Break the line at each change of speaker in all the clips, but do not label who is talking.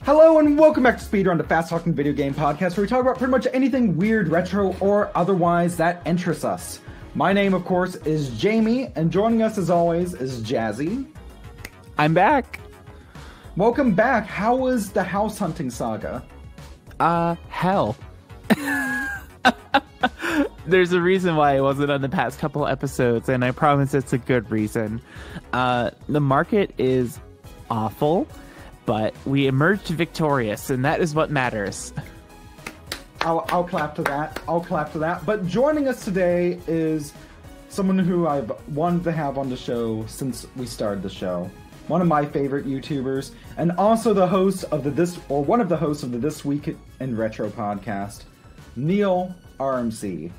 Hello and welcome back to Speedrun, the fast talking video game podcast where we talk about pretty much anything weird, retro, or otherwise that interests us. My name, of course, is Jamie, and joining us as always is Jazzy.
I'm back.
Welcome back. How was the house hunting saga?
Hell. There's a reason why I wasn't on the past couple episodes, and I promise it's a good reason. The market is awful, but we emerged victorious, and that is what matters.
I'll clap to that. I'll clap to that. But joining us today is someone who I've wanted to have on the show since we started the show. One of my favorite YouTubers, and also the host of one of the hosts of the This Week in Retro podcast, Neil RMC.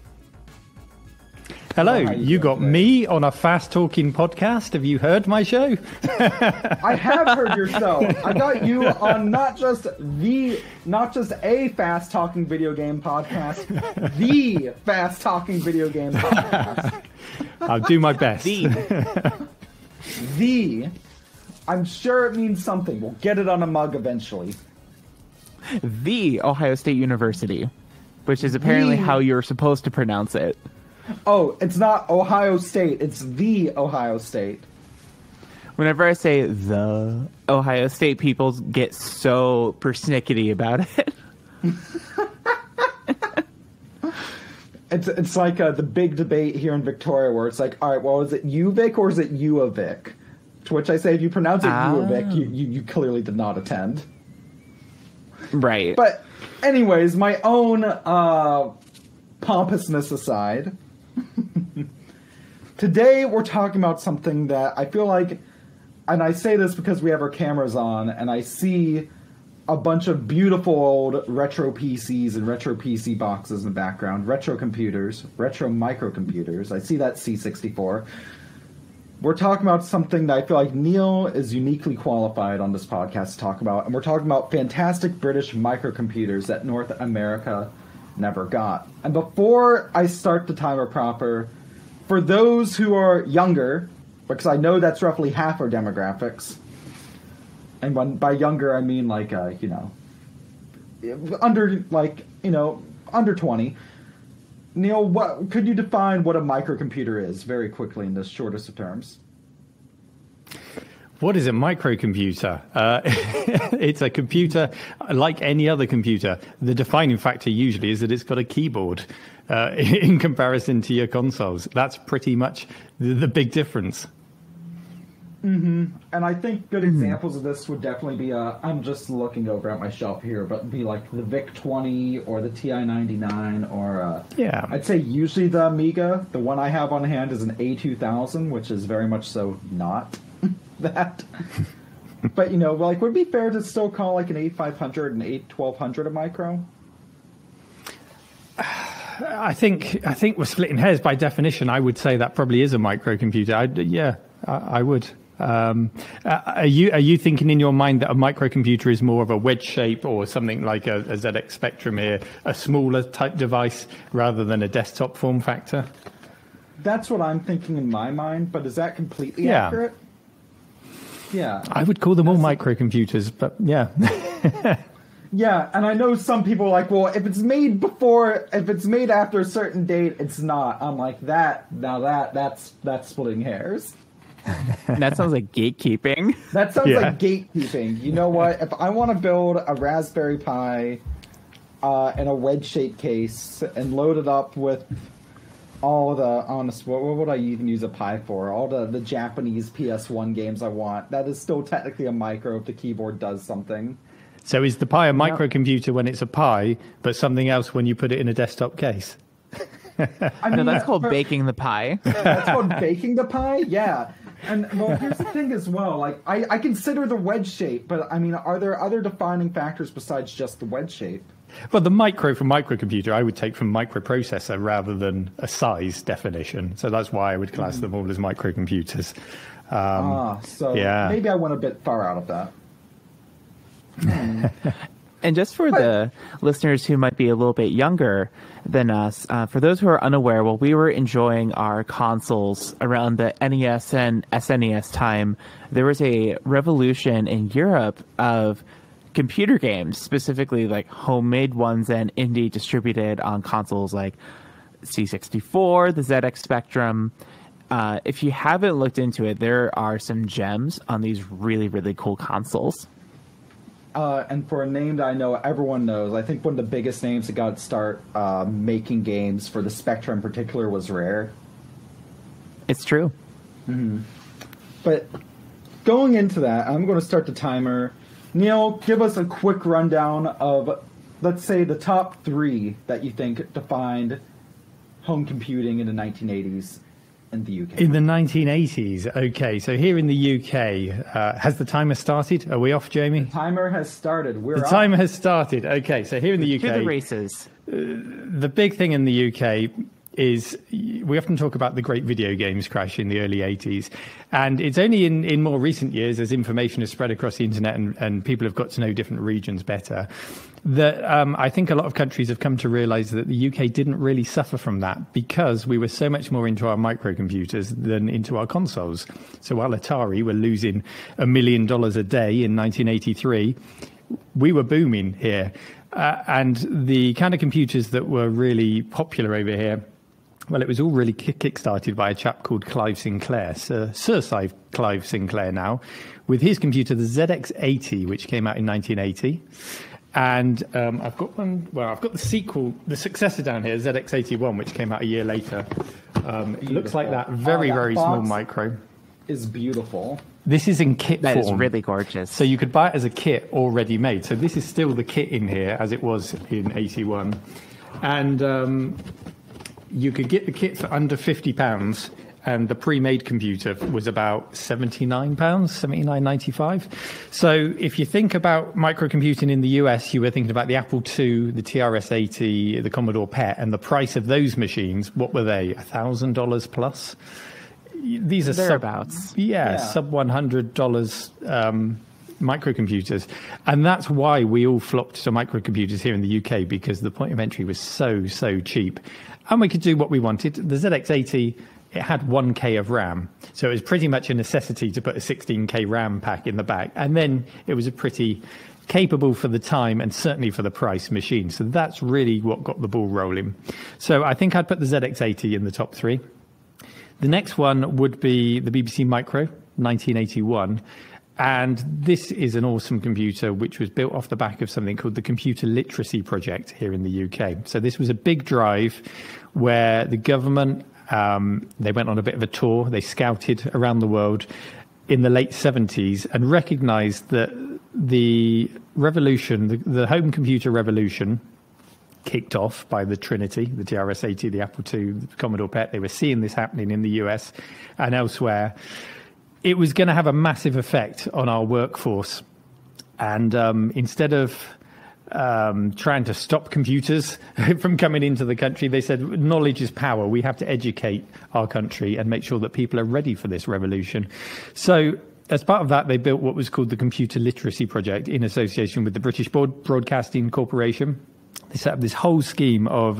Hello, you got me on a fast-talking podcast. Have you heard my show?
I have heard your show. I got you on not just a fast-talking video game podcast, the fast-talking video game podcast.
I'll do my best.
The. I'm sure it means something. We'll get it on a mug eventually.
The Ohio State University, which is apparently how you're supposed to pronounce it.
Oh, it's not Ohio State. It's the Ohio State.
Whenever I say the Ohio State, people get so persnickety about it.
It's like the big debate here in Victoria where it's like, all right, well, is it UVic or is it UAvic? To which I say, if you pronounce it UAvic, you clearly did not attend.
Right.
But anyways, my own pompousness aside, today we're talking about something that I feel like, and I say this because we have our cameras on, and I see a bunch of beautiful old retro PCs and retro PC boxes in the background, retro computers, retro microcomputers. I see that C64. We're talking about something that I feel like Neil is uniquely qualified on this podcast to talk about, and we're talking about fantastic British microcomputers that North America never got. And before I start the timer proper, for those who are younger, because I know that's roughly half our demographics, and by younger I mean like under 20. Neil, what could you define what a microcomputer is very quickly in the shortest of terms?
What is a microcomputer? It's a computer like any other computer. The defining factor usually is that it's got a keyboard in comparison to your consoles. That's pretty much the big difference.
Mm-hmm. And I think good examples of this would definitely be, I'm just looking over at my shelf here, but be like the VIC-20 or the TI-99 or, I'd say usually the Amiga. The one I have on hand is an A2000, which is very much so not that. But, would it be fair to still call like an 8500 and 1200 a micro?
I think we're splitting hairs by definition. I would say that probably is a microcomputer. I would. Are you thinking in your mind that a microcomputer is more of a wedge shape or something like a ZX Spectrum here, a smaller type device rather than a desktop form factor?
That's what I'm thinking in my mind, but is that completely accurate? Yeah.
I would call them all microcomputers, but yeah.
Yeah, and I know some people are like, well, if it's made after a certain date, it's not. I'm like, that's splitting hairs.
That sounds like gatekeeping.
That sounds like gatekeeping. You know what? If I want to build a Raspberry Pi in a wedge-shaped case and load it up with all what would I even use a Pi for? All the Japanese PS1 games I want. That is still technically a micro if the keyboard does something.
So is the Pi a microcomputer when it's a Pi, but something else when you put it in a desktop case?
No, that's called baking the pie.
That's called baking the pie? Yeah. And, well, here's the thing as well. Like, I consider the wedge shape, but, I mean, are there other defining factors besides just the wedge shape?
Well, the micro from microcomputer, I would take from microprocessor rather than a size definition. So that's why I would class them all as microcomputers.
Maybe I went a bit far out of that.
And just for the listeners who might be a little bit younger than us, for those who are unaware, while we were enjoying our consoles around the NES and SNES time, there was a revolution in Europe of computer games, specifically like homemade ones and indie distributed on consoles like C64, the ZX Spectrum. If you haven't looked into it, there are some gems on these really, really cool consoles.
And for a name that I know everyone knows, I think one of the biggest names that got to start making games for the Spectrum in particular was Rare.
It's true.
Mm-hmm. But going into that, I'm going to start the timer. Neil, give us a quick rundown of, let's say, the top 3 that you think defined home computing in the 1980s in the UK.
In the 1980s, okay. So here in the UK, has the timer started? Are we off, Jamie?
The timer has started. We're
The
off.
timer has started. Okay, so here in the
To
UK,
the races.
the big thing in the UK is we often talk about the great video games crash in the early 80s. And it's only in more recent years, as information has spread across the internet and people have got to know different regions better, that I think a lot of countries have come to realize that the UK didn't really suffer from that because we were so much more into our microcomputers than into our consoles. So while Atari were losing $1 million a day in 1983, we were booming here. And the kind of computers that were really popular over here, well, it was all really kick-started by a chap called Clive Sinclair, Sir Clive Sinclair now, with his computer, the ZX80, which came out in 1980. And I've got the sequel, the successor down here, ZX81, which came out a year later. It looks like that very, very small micro.
Is beautiful.
This is in kit form.
That is really gorgeous.
So you could buy it as a kit already made. So this is still the kit in here as it was in 81. And you could get the kit for under £50, and the pre-made computer was about £79, $79.95. So if you think about microcomputing in the US, you were thinking about the Apple II, the TRS-80, the Commodore PET, and the price of those machines, what were they, $1,000 plus? These are
thereabouts.
sub $100 microcomputers. And that's why we all flocked to microcomputers here in the UK, because the point of entry was so cheap. And we could do what we wanted. The ZX80, it had 1K of RAM. So it was pretty much a necessity to put a 16K RAM pack in the back. And then it was a pretty capable for the time and certainly for the price machine. So that's really what got the ball rolling. So I think I'd put the ZX80 in the top 3. The next one would be the BBC Micro, 1981. And this is an awesome computer which was built off the back of something called the Computer Literacy Project here in the UK. So this was a big drive where the government, they went on a bit of a tour. They scouted around the world in the late 70s and recognized that the revolution, the home computer revolution, kicked off by the Trinity, the TRS-80, the Apple II, the Commodore PET. They were seeing this happening in the US and elsewhere. It was going to have a massive effect on our workforce. And instead of trying to stop computers from coming into the country, they said, knowledge is power. We have to educate our country and make sure that people are ready for this revolution. So as part of that, they built what was called the Computer Literacy Project in association with the British Broadcasting Corporation. They set up this whole scheme of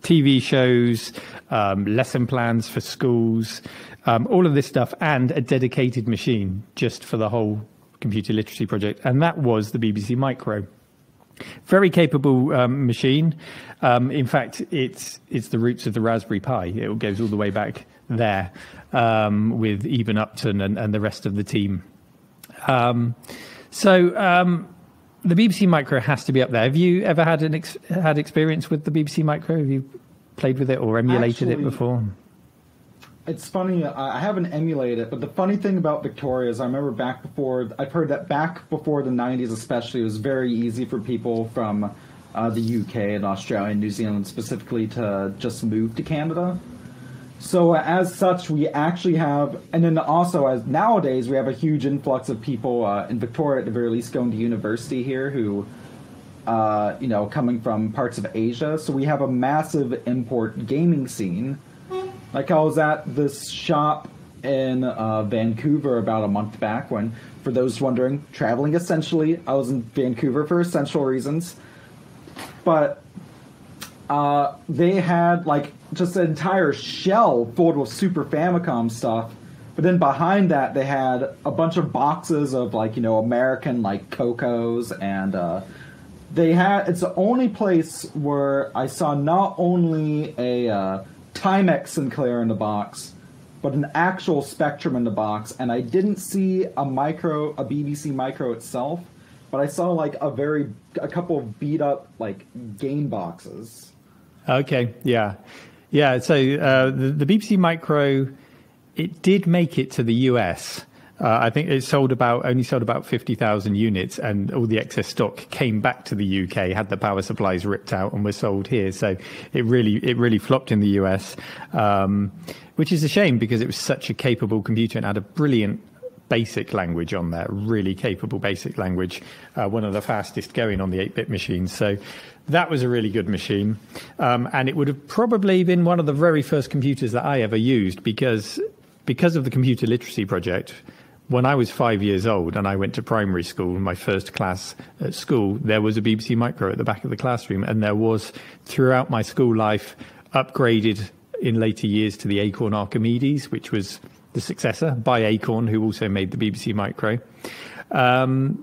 TV shows, lesson plans for schools, all of this stuff, and a dedicated machine just for the whole Computer Literacy Project. And that was the BBC Micro. Very capable machine. In fact, it's the roots of the Raspberry Pi. It goes all the way back there with Eben Upton and the rest of the team. The BBC Micro has to be up there. Have you ever had had experience with the BBC Micro? Have you played with it or emulated it before?
It's funny, I haven't emulated it, but the funny thing about Victoria is I remember I've heard that back before the 90s especially, it was very easy for people from the UK and Australia and New Zealand specifically to just move to Canada. So as such, we actually have, and then also as nowadays, we have a huge influx of people in Victoria, at the very least, going to university here who, coming from parts of Asia. So we have a massive import gaming scene. Like I was at this shop in Vancouver about a month back when, for those wondering, traveling essentially. I was in Vancouver for essential reasons. But they had like just an entire shell full of Super Famicom stuff But then behind that, they had a bunch of boxes of like, you know, American like Cocos, and it's the only place where I saw not only a Timex Sinclair in the box, but an actual Spectrum in the box, and I didn't see a BBC Micro itself, but I saw like a couple of beat up like game boxes.
Okay, yeah. So the BBC Micro, it did make it to the US. I think it only sold about 50,000 units, and all the excess stock came back to the UK, had the power supplies ripped out, and were sold here. So it really flopped in the US, which is a shame because it was such a capable computer and had a brilliant basic language on there, really capable basic language, one of the fastest going on the 8-bit machines. So that was a really good machine. And it would have probably been one of the very first computers that I ever used because of the Computer Literacy Project. When I was 5 years old and I went to primary school, my first class at school, there was a BBC Micro at the back of the classroom, and there was, throughout my school life, upgraded in later years to the Acorn Archimedes, which was the successor by Acorn, who also made the BBC Micro.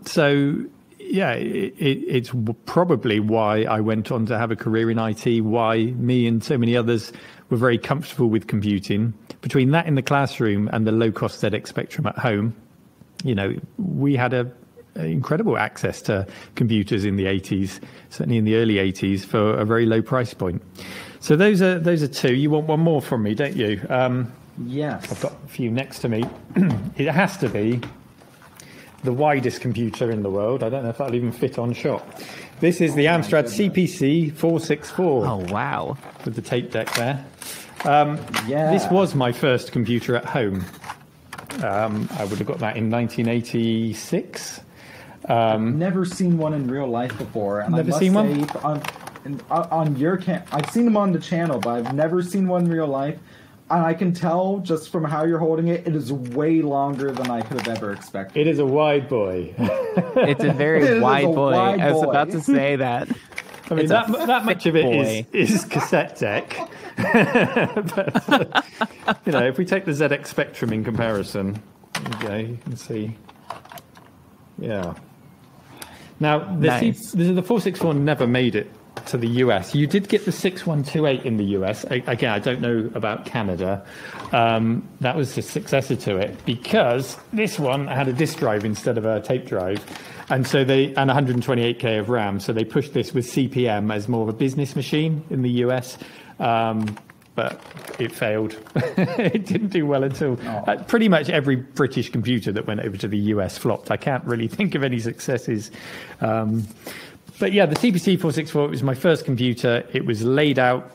So, yeah, it's probably why I went on to have a career in IT, why me and so many others were very comfortable with computing. Between that in the classroom and the low-cost ZX Spectrum at home, you know, we had incredible access to computers in the 80s, certainly in the early 80s, for a very low price point. So those are two. You want one more from me, don't you?
Yes.
I've got a few next to me. It has to be the widest computer in the world. I don't know if that'll even fit on shot. This is the Amstrad CPC 464.
Oh, wow.
With the tape deck there.
Yeah.
This was my first computer at home. I would have got that in 1986.
Never seen one in real life before. And
Never
I must
seen
say,
one?
On your I've seen them on the channel, but I've never seen one in real life. And I can tell just from how you're holding it, it is way longer than I could have ever expected.
It is a wide boy.
It's a very wide boy. I was about to say that.
I mean, that much of it is cassette deck. But, you know, if we take the ZX Spectrum in comparison, okay, you can see. Yeah. Now, the 464 never made it to the US. You did get the 6128 in the US. Again, I don't know about Canada. That was the successor to it because this one had a disk drive instead of a tape drive. And so and 128K of RAM. So they pushed this with CP/M as more of a business machine in the US. But it failed. It didn't do well at all. Pretty much every British computer that went over to the US flopped. I can't really think of any successes. But yeah, the CPC 464 was my first computer. It was laid out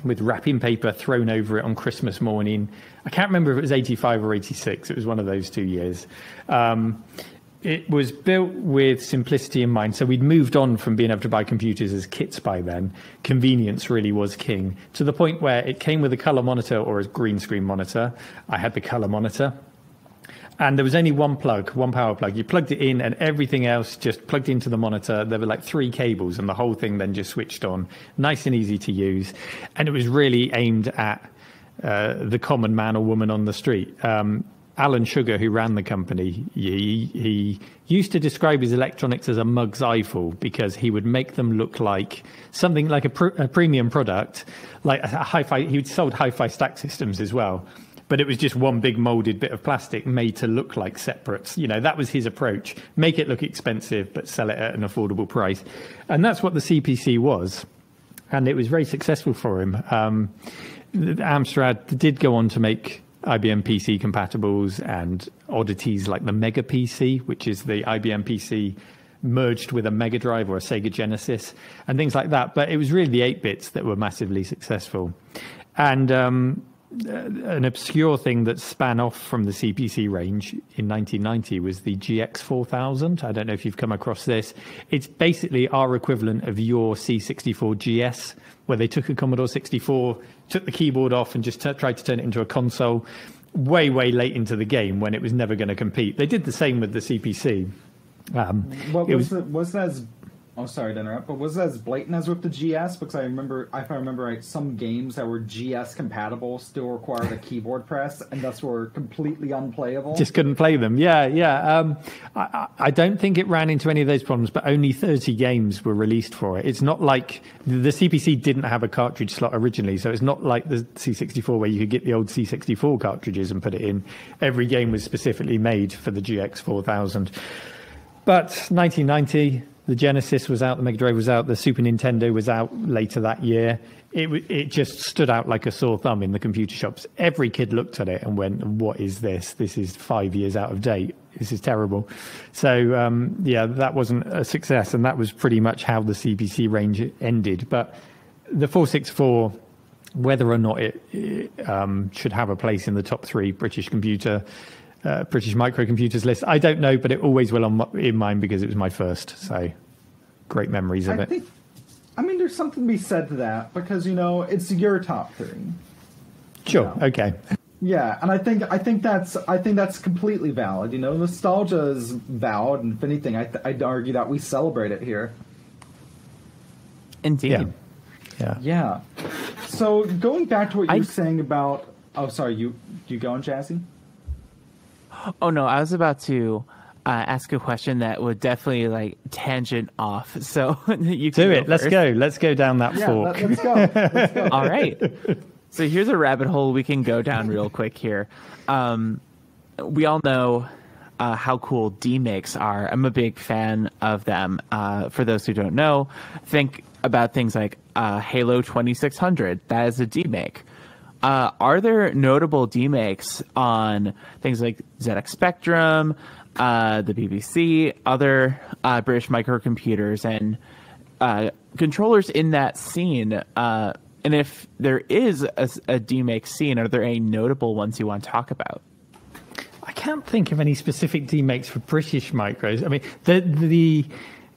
with wrapping paper thrown over it on Christmas morning. I can't remember if it was 85 or 86. It was one of those 2 years. It was built with simplicity in mind. So we'd moved on from being able to buy computers as kits by then. Convenience really was king, to the point where it came with a color monitor or a green screen monitor. I had the color monitor. And there was only one power plug. You plugged it in and everything else just plugged into the monitor. There were like 3 cables and the whole thing then just switched on. Nice and easy to use. And it was really aimed at the common man or woman on the street. Alan Sugar, who ran the company, he used to describe his electronics as a mug's eyeful because he would make them look like something like a premium product, like a hi-fi. He sold hi-fi stack systems as well. But it was just one big molded bit of plastic made to look like separates. You know, that was his approach. Make it look expensive, but sell it at an affordable price. And that's what the CPC was. And it was very successful for him. Amstrad did go on to make IBM PC compatibles and oddities like the Mega PC, which is the IBM PC merged with a Mega Drive or a Sega Genesis and things like that. But it was really the 8-bits that were massively successful. And an obscure thing that span off from the CPC range in 1990 was the GX 4000. I don't know if you've come across this. It's basically our equivalent of your C64 GS, where they took a Commodore 64, took the keyboard off and just tried to turn it into a console way late into the game when it was never going to compete. They did the same with the CPC.
Was that as Oh, sorry to interrupt, but was it as blatant as with the GS? Because I remember, if I remember right, some games that were GS compatible still required a keyboard press, and thus were completely unplayable.
Just couldn't play them. Yeah. I don't think it ran into any of those problems, but only 30 games were released for it. It's not like the CPC didn't have a cartridge slot originally, so it's not like the C64 where you could get the old C64 cartridges and put it in. Every game was specifically made for the GX 4000. But 1990, the Genesis was out, the Mega Drive was out, the Super Nintendo was out later that year. It just stood out like a sore thumb in the computer shops. Every kid looked at it and went, what is this? This is 5 years out of date. This is terrible. So, that wasn't a success, and that was pretty much how the CPC range ended. But the 464, whether or not it should have a place in the top 3 British microcomputers list, I don't know, but it always will in mine because it was my first. So great memories of it.
There's something to be said to that because it's your top 3.
Sure. Okay.
Yeah, and I think that's completely valid. Nostalgia is valid, and if anything, I'd argue that we celebrate it here.
Indeed.
Yeah. So going back to what you were saying about, oh, sorry, you going, Jazzy?
Oh no, I was about to ask a question that would definitely tangent off. So you can
do it. Let's go. Let's go down that fork.
Let's go.
All right. So here's a rabbit hole we can go down real quick here. We all know how cool D-Makes are. I'm a big fan of them. For those who don't know, think about things like Halo 2600. That is a D-Make. Are there notable D-Makes on things like ZX Spectrum, the BBC, other British microcomputers, and controllers in that scene? And if there is a D-Make scene, are there any notable ones you want to talk about?
I can't think of any specific D-Makes for British micros. I mean, the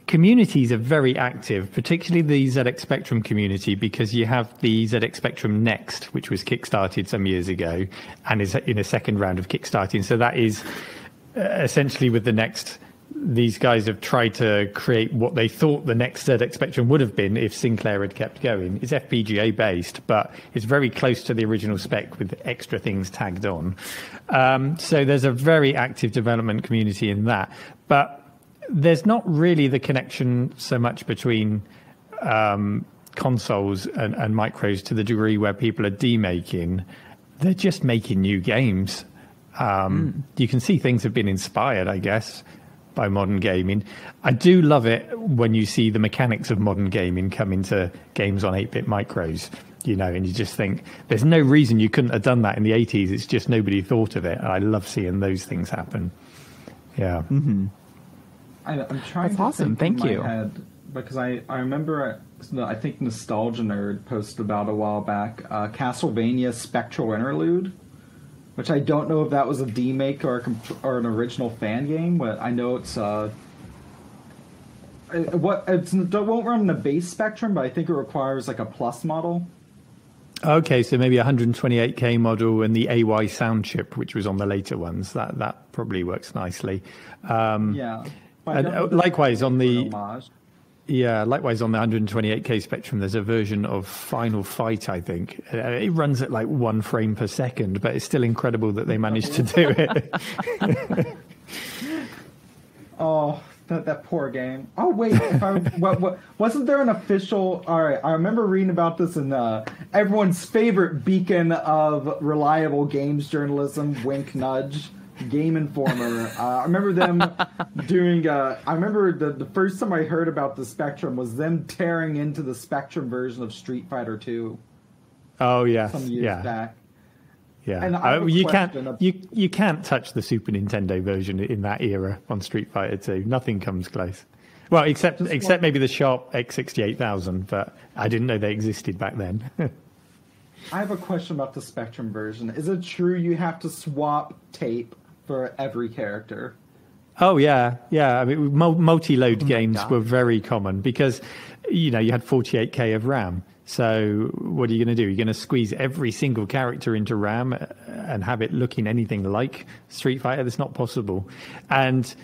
communities are very active, particularly the ZX Spectrum community, because you have the ZX Spectrum Next, which was kickstarted some years ago and is in a second round of kickstarting. So that is essentially with the Next, these guys have tried to create what they thought the next ZX Spectrum would have been if Sinclair had kept going. It's FPGA based, but it's very close to the original spec with extra things tagged on. So there's a very active development community in that. But there's not really the connection so much between consoles and micros to the degree where people are demaking. They're just making new games. You can see things have been inspired, I guess, by modern gaming. I do love it when you see the mechanics of modern gaming come into games on 8-bit micros, and you just think there's no reason you couldn't have done that in the 80s. It's just nobody thought of it. And I love seeing those things happen. Yeah.
Mm-hmm.
I'm trying
That's awesome. Thank you.
Head, because I remember, I think Nostalgia Nerd posted about a while back, Castlevania Spectral Interlude, which I don't know if that was a D-Make or an original fan game, but I know it won't run the base Spectrum, but I think it requires a plus model.
Okay, so maybe 128K model and the AY sound chip, which was on the later ones. That probably works nicely.
Yeah.
And likewise on the 128K Spectrum, there's a version of Final Fight, I think. It runs at 1 frame per second, but it's still incredible that they managed to do it.
Oh, that poor game. Oh wait, wasn't there an official? All right, I remember reading about this in everyone's favorite beacon of reliable games journalism, wink nudge, Game Informer. I remember them doing. I remember the first time I heard about the Spectrum was them tearing into the Spectrum version of Street Fighter 2.
Oh yes,
some years back.
Yeah,
and
you can't touch the Super Nintendo version in that era on Street Fighter 2. Nothing comes close. Well, except maybe the Sharp X68000, but I didn't know they existed back then.
I have a question about the Spectrum version. Is it true you have to swap tape for every character?
Oh yeah. I mean, multi-load games were very common because you had 48K of RAM. So what are you going to do? You're going to squeeze every single character into RAM and have it looking anything like Street Fighter? That's not possible. And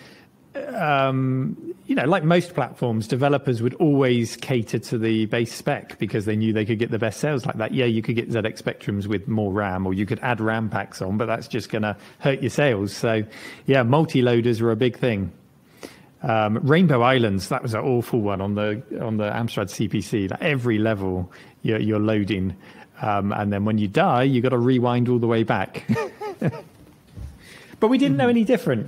like most platforms, developers would always cater to the base spec because they knew they could get the best sales like that. Yeah, you could get ZX Spectrums with more RAM, or you could add RAM packs on, but that's just going to hurt your sales. So, yeah, multi-loaders were a big thing. Rainbow Islands, that was an awful one on the Amstrad CPC. Like every level you're loading, and then when you die, you got to rewind all the way back. But we didn't know any different,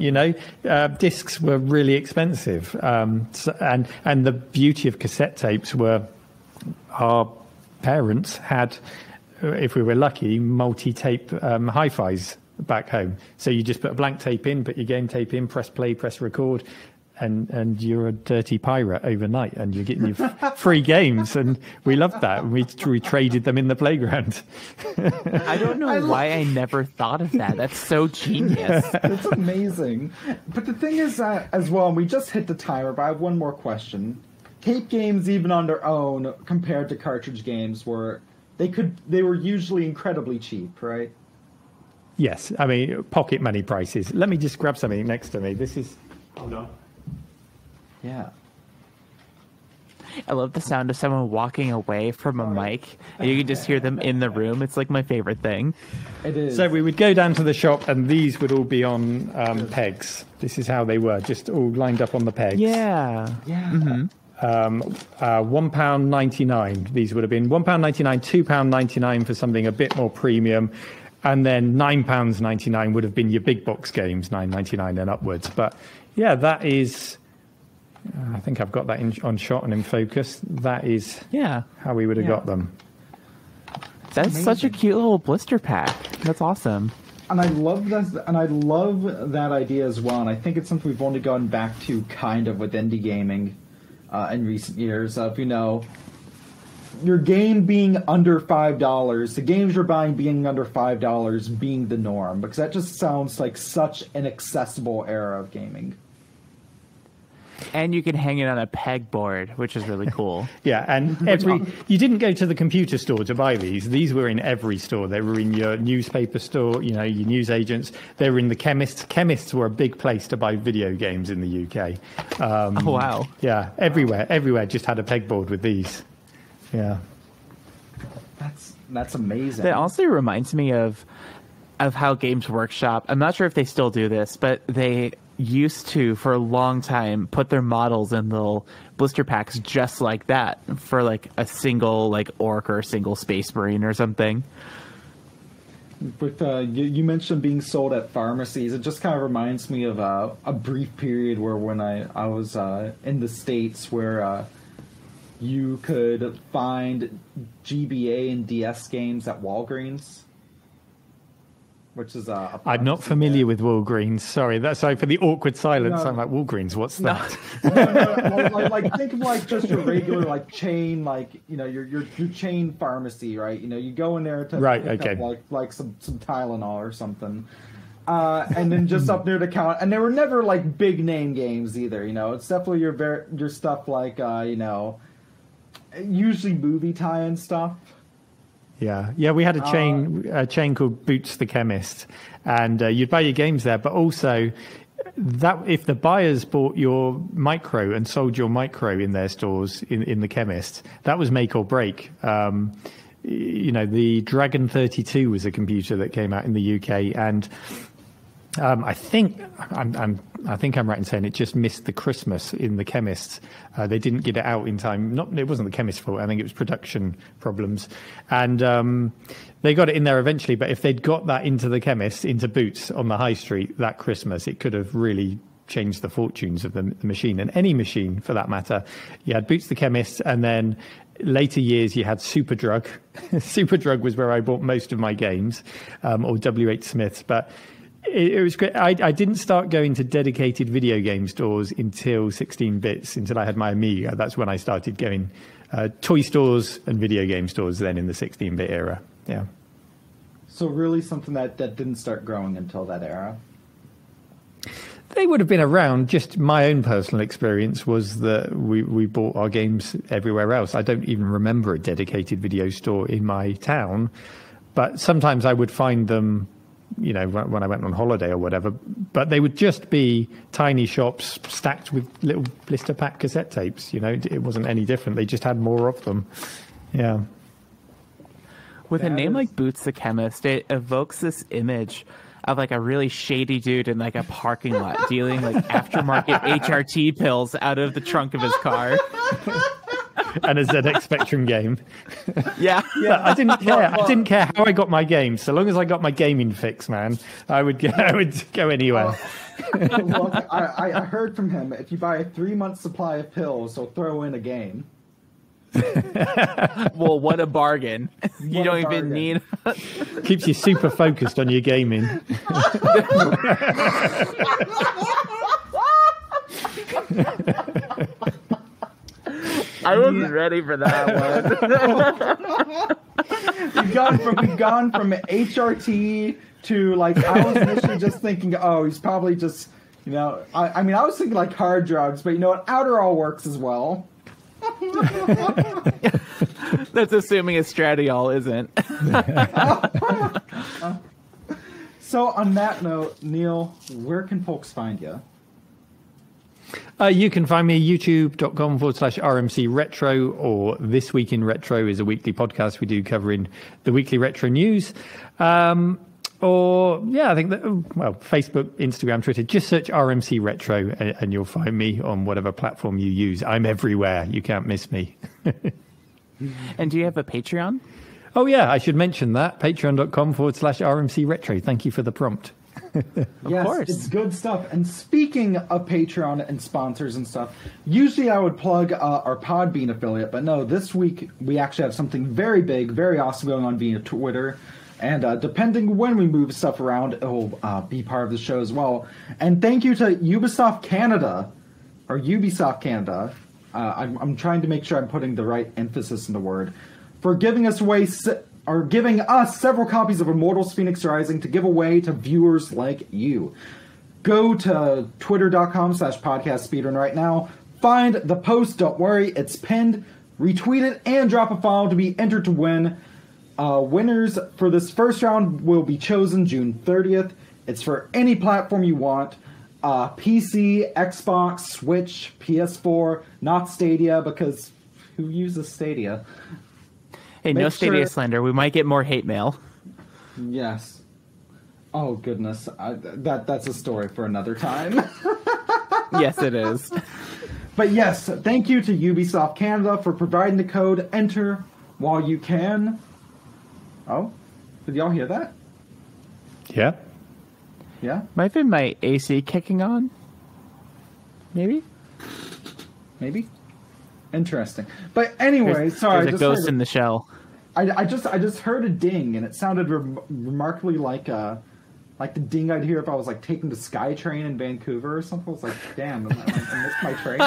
Discs were really expensive, and the beauty of cassette tapes were our parents had, if we were lucky, multi-tape hi-fis back home. So you just put a blank tape in, put your game tape in, press play, press record, and you're a dirty pirate overnight, and you're getting your free games, and we loved that. We traded them in the playground.
I don't know why I never thought of that. That's so genius.
It's amazing. But the thing is that, as well, and we just hit the timer, but I have one more question. Tape games, even on their own, compared to cartridge games, were usually incredibly cheap, right?
Yes, I mean, pocket money prices. Let me just grab something next to me. This is... Hold on.
Yeah.
I love the sound of someone walking away from a mic, and you can just hear them in the room. It's like my favorite thing.
It is.
So we would go down to the shop, and these would all be on pegs. This is how they were, just all lined up on the pegs.
Yeah.
Yeah.
Mm-hmm.
£1.99. These would have been £1.99, £2.99 for something a bit more premium. And then £9.99 would have been your big box games, £9.99 and upwards. But yeah, that is... I think I've got that on shot and in focus. That is how we would have got them.
That's amazing. Such a cute little blister pack. That's awesome.
And I love that. And I love that idea as well. And I think it's something we've only gone back to kind of with indie gaming in recent years. Of your game being under $5, the games you're buying being under $5 being the norm, because that just sounds like such an accessible era of gaming.
And you can hang it on a pegboard, which is really cool.
Yeah, and you didn't go to the computer store to buy these. These were in every store. They were in your newspaper store, your news agents. They were in the chemists. Chemists were a big place to buy video games in the UK.
Oh, wow.
Yeah, everywhere just had a pegboard with these. Yeah.
That's amazing.
That also reminds me of how Games Workshop, I'm not sure if they still do this, but they used to, for a long time, put their models in little blister packs just like that for like a single orc or a single space marine or something.
With you mentioned being sold at pharmacies, it just kind of reminds me of a brief period where when I was in the States where you could find GBA and DS games at Walgreens. Which is
I'm not familiar with Walgreens. Sorry for the awkward silence. No. I'm like, Walgreens, what's that?
No, think of just your regular chain, your chain pharmacy, right? You go in there to pick up some Tylenol or something, and then just up near the counter. And they were never big name games either. It's definitely your stuff usually movie tie-in stuff.
Yeah, we had a chain called Boots the Chemist, and you'd buy your games there, but also that if the buyers bought your micro and sold your micro in their stores in the chemist, that was make or break. The Dragon 32 was a computer that came out in the UK, and I think I'm right in saying it just missed the Christmas in the chemists. They didn't get it out in time. It wasn't the chemist's fault. I think it was production problems, and they got it in there eventually. But if they'd got that into the chemist, into Boots on the high street that Christmas, it could have really changed the fortunes of the machine, and any machine for that matter. You had Boots the Chemist, and then later years you had Superdrug. Superdrug was where I bought most of my games, or W.H. Smith's, but it was great. I didn't start going to dedicated video game stores until 16 bits, until I had my Amiga. That's when I started going toy stores and video game stores then in the 16-bit era. Yeah. So
really something that didn't start growing until that era?
They would have been around. Just my own personal experience was that we bought our games everywhere else. I don't even remember a dedicated video store in my town, but sometimes I would find them when I went on holiday or whatever. But they would just be tiny shops stacked with little blister pack cassette tapes. It wasn't any different. They just had more of them. Yeah.
With a name like Boots the Chemist, it evokes this image of like a really shady dude in like a parking lot dealing like aftermarket HRT pills out of the trunk of his car.
And a ZX Spectrum game.
Yeah.
I didn't care. I didn't care how I got my game. So long as I got my gaming fix, man, I would go anywhere.
Look, I heard from him, if you buy a 3-month supply of pills, he'll throw in a game.
Well, what a bargain. You don't even need...
Keeps you super focused on your gaming.
I wasn't ready for that
one. We've gone from HRT to like, I was initially just thinking, oh, he's probably just, I mean, I was thinking like hard drugs, but you know what? Adderall works as well.
That's assuming estradiol isn't.
So on that note, Neil, where can folks find you?
You can find me at youtube.com/RMC Retro, or This Week in Retro is a weekly podcast we do covering the weekly retro news. I think Facebook, Instagram, Twitter, just search RMC Retro and you'll find me on whatever platform you use. I'm everywhere. You can't miss me.
And do you have a Patreon?
Oh, yeah, I should mention that. Patreon.com/RMC Retro. Thank you for the prompt.
Yes, course. It's good stuff. And speaking of Patreon and sponsors and stuff, usually I would plug our Podbean affiliate, but no, this week we actually have something very big, very awesome going on via Twitter. And depending when we move stuff around, it'll be part of the show as well. And thank you to Ubisoft Canada. I'm trying to make sure I'm putting the right emphasis in the word, for giving us several copies of Immortals Phoenix Rising to give away to viewers like you. Go to twitter.com/podcastspeedrun right now. Find the post. Don't worry, it's pinned. Retweet it and drop a follow to be entered to win. Winners for this first round will be chosen June 30th. It's for any platform you want. PC, Xbox, Switch, PS4, not Stadia, because who uses Stadia?
Hey, no Stadia slander. We might get more hate mail.
Yes. Oh, goodness. That's a story for another time.
Yes, it is.
But yes, thank you to Ubisoft Canada for providing the code. Enter while you can. Oh, did y'all hear that?
Yeah.
Yeah?
Might have been my AC kicking on. Maybe?
Interesting. But anyway, sorry.
There's a ghost in the shell.
I just heard a ding, and it sounded remarkably like the ding I'd hear if I was like taking the SkyTrain in Vancouver or something. I was like, damn, I missed my train.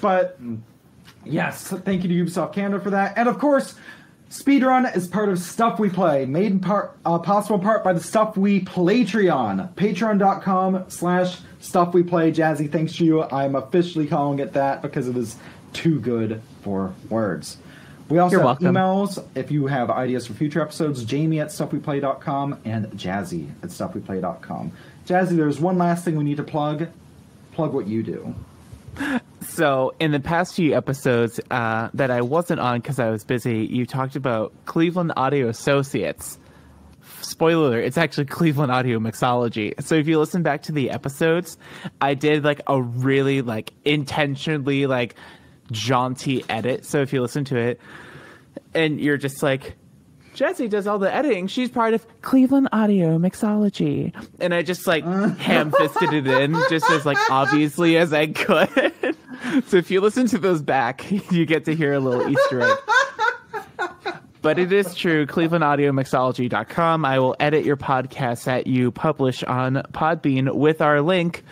But yes, thank you to Ubisoft Canada for that. And of course, Speedrun is part of Stuff We Play, made in part possible in part by the Stuff We Playtreon. Patreon.com/StuffWePlay. Jazzy, thanks to you. I'm officially calling it that because it is too good for words. We also have emails if you have ideas for future episodes. Jamie@StuffWePlay.com and Jazzy@StuffWePlay.com. Jazzy, there's one last thing we need to plug. Plug what you do.
So, in the past few episodes that I wasn't on because I was busy, you talked about Cleveland Audio Associates. Spoiler alert, it's actually Cleveland Audio Mixology. So if you listen back to the episodes, I did like a really like intentionally like jaunty edit. So if you listen to it and you're just like, Jazzy does all the editing. She's part of Cleveland Audio Mixology. And I just like ham-fisted it in just as like obviously as I could. So if you listen to those back, you get to hear a little Easter egg. But it is true, clevelandaudioMixology.com. I will edit your podcasts that you publish on Podbean with our link.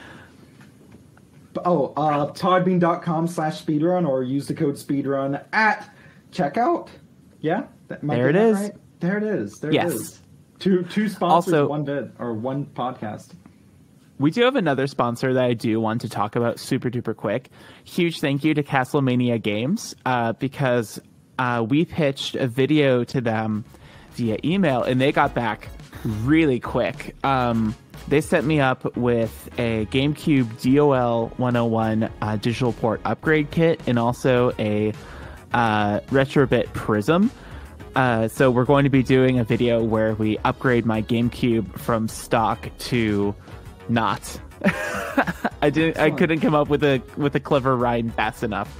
Podbean.com/speedrun, or use the code speedrun at checkout. Yeah?
There it is.
Right? There it is. There
yes.
it is. Two sponsors, also, one podcast.
We do have another sponsor that I do want to talk about super duper quick. Huge thank you to Castlemania Games because we pitched a video to them via email, and they got back really quick. They set me up with a GameCube DOL 101 digital port upgrade kit and also a Retrobit Prism. So we're going to be doing a video where we upgrade my GameCube from stock to not. I couldn't come up with a clever rhyme fast enough.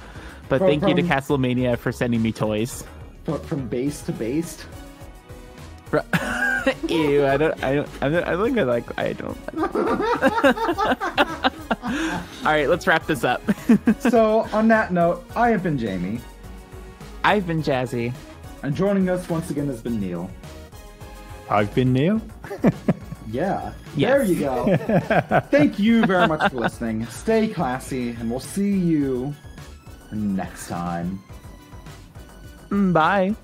But thank you to Castlemania for sending me toys.
From base to based.
Ew! I don't. All right, let's wrap this up.
So on that note, I have been Jamie.
I've been Jazzy.
And joining us once again has been Neil.
I've been Neil.
Yeah.
Yes.
There you go. Thank you very much for listening. Stay classy, and we'll see you next time.
Bye.